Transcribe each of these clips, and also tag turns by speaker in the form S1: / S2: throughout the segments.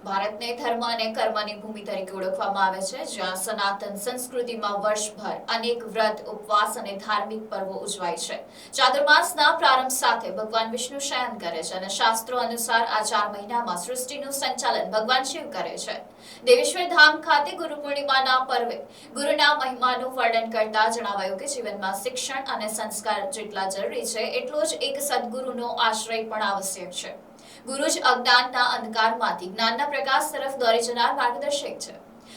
S1: ભારતને ધર્મ અને કર્મની ભૂમિ તરીકે ઓળખવામાં આવે છે, જ્યાં સનાતન સંસ્કૃતિમાં વર્ષભર અનેક વ્રત, ઉપવાસ અને ધાર્મિક પર્વો ઉજવાય છે. ચાતુર્માસના પ્રારંભ સાથે ભગવાન વિષ્ણુ શયન કરે છે અને શાસ્ત્રો અનુસાર આ 4 મહિનામાં સૃષ્ટિનું સંચાલન ભગવાન શિવ કરે છે. દેવેશ્વર ધામ ખાતે ગુરુ પૂર્ણિમાના પર્વે ગુરુના મહિમાનું વર્ણન કરતા જણાવાયું કે જીવનમાં શિક્ષણ અને સંસ્કાર જેટલા જરૂરી છે, એટલો જ એક સદગુરુનો આશ્રય પણ આવશ્યક છે. ગુરુ જ અજ્ઞાનના અંધકારમાંથી જ્ઞાનના પ્રકાશ તરફ દોરી જનાર માર્ગદર્શક છે.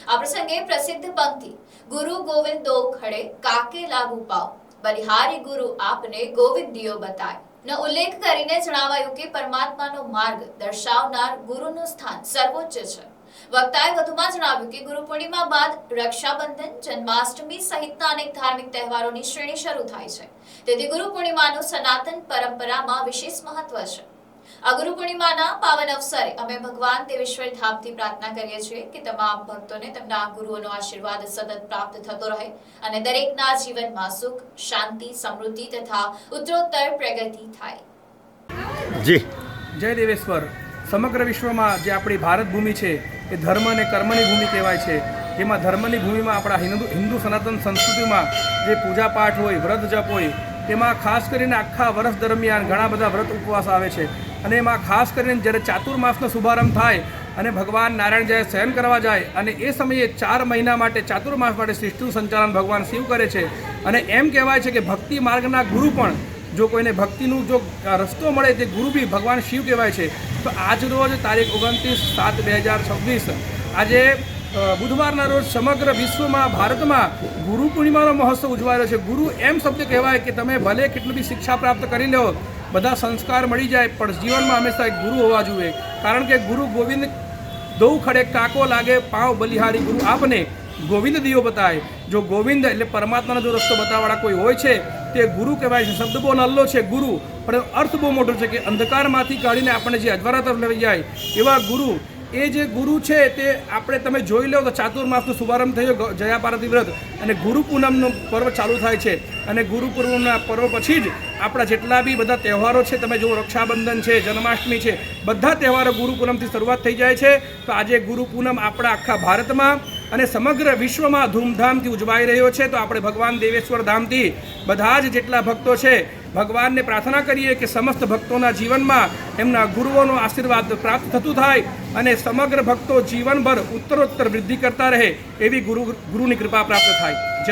S1: આ પ્રસંગે પ્રસિદ્ધ પંક્તિ ગુરુ ગોવિંદ દો ખડે કાકે લાગુ પાવ, બલિહારી ગુરુ આપને ગોવિંદિયો બતાય નો ઉલ્લેખ કરીને જણાવાયું કે પરમાત્માનો માર્ગ દર્શાવનાર ગુરુનું સ્થાન સર્વોચ્ચ છે. વક્તાએ વધુમાં જણાવ્યું કે ગુરુ પૂર્ણિમા બાદ રક્ષાબંધન, જન્માષ્ટમી સહિતના અનેક ધાર્મિક તહેવારોની શ્રેણી શરૂ થાય છે. તેથી ગુરુ પૂર્ણિમાનું સનાતન પરંપરામાં વિશેષ મહત્વ છે. આ ગુરુ પૂર્ણિમાના પાવન અવસરે અમે ભગવાન દેવેશ્વર ધામથી પ્રાર્થના કરીએ છીએ કે તમામ ભક્તોને તેમના ગુરુઓનો આશીર્વાદ સતત પ્રાપ્ત થતો રહે અને દરેકના જીવનમાં સુખ, શાંતિ, સમૃદ્ધિ તથા ઉત્તરોત્તર પ્રગતિ થાય.
S2: જી
S3: જય દેવેશ્વર. સમગ્ર વિશ્વમાં જે આપણી ભારત ભૂમિ છે એ ધર્મ અને કર્મની ભૂમિ કહેવાય છે. જેમાં ધર્મની ભૂમિમાં આપણા હિન્દુ સનાતન સંસ્કૃતિમાં જે પૂજાપાઠ હોય, વ્રત જપ હોય, તેમાં ખાસ કરીને આખા વર્ષ દરમિયાન ઘણા બધા વ્રત ઉપવાસ આવે છે. અને એમાં ખાસ કરીને જ્યારે ચાતુર્માસનો શુભારંભ થાય અને ભગવાન નારાયણ જ્યારે શયન કરવા જાય અને એ સમયે 4 મહિના માટે ચાતુર્માસ માટે સૃષ્ટિનું સંચાલન ભગવાન શિવ કરે છે. અને એમ કહેવાય છે કે ભક્તિ માર્ગના ગુરુ પણ જો કોઈને ભક્તિનું જો રસ્તો મળે તે ગુરુ બી ભગવાન શિવ કહેવાય છે. તો આજ રોજ તારીખ 29/7/2026 આજે બુધવારના રોજ સમગ્ર વિશ્વમાં, ભારતમાં ગુરુ પૂર્ણિમાનો મહોત્સવ ઉજવાઈ રહ્યો છે. ગુરુ એમ શબ્દ કહેવાય કે તમે ભલે કેટલી બી શિક્ષા પ્રાપ્ત કરી લો, બધા સંસ્કાર મળી જાય, પણ જીવનમાં હંમેશા એક ગુરુ હોવા જોઈએ. કારણ કે ગુરુ ગોવિંદ દો ખડે કાકો લાગે પાવ, બલિહારી ગુરુ આપને ગોવિંદ દિયો બતાય. જો ગોવિંદ એટલે પરમાત્માનો જો રસ્તો બતાવવાળા કોઈ હોય છે તે ગુરુ કહેવાય છે. શબ્દ બહુ નલ્લો છે ગુરુ, પણ અર્થ બહુ મોટો છે કે અંધકારમાંથી કાઢીને આપણને જે અજવાળા તરફ લઈ જાય એવા ગુરુ. એ જે ગુરુ છે તે આપણે તમે જોઈ લો તો ચાતુર્માસનો શુભારંભ થયો જયા પાર્વતી વ્રત અને ગુરુ પૂનમનો પર્વ ચાલુ થાય છે. અને ગુરુ પૂનમના પર્વ પછી જ આપણા જેટલા બી બધા તહેવારો છે, તમે જુઓ રક્ષાબંધન છે, જન્માષ્ટમી છે, બધા તહેવારો ગુરુ પૂનમથી શરૂઆત થઈ જાય છે. તો આજે ગુરુ પૂનમ આપણા આખા ભારતમાં અને સમગ્ર વિશ્વમાં ધૂમધામથી ઉજવાઈ રહ્યો છે. તો આપણે ભગવાન દેવેશ્વર ધામથી બધા જ જેટલા ભક્તો છે ભગવાનને પ્રાર્થના કરીએ કે સમસ્ત ભક્તોના જીવનમાં એમના ગુરુઓનો આશીર્વાદ પ્રાપ્ત થતું થાય અને સમગ્ર ભક્તો જીવનભર ઉત્તરોત્તર વૃદ્ધિ કરતા રહે એવી ગુરુની કૃપા પ્રાપ્ત થાય.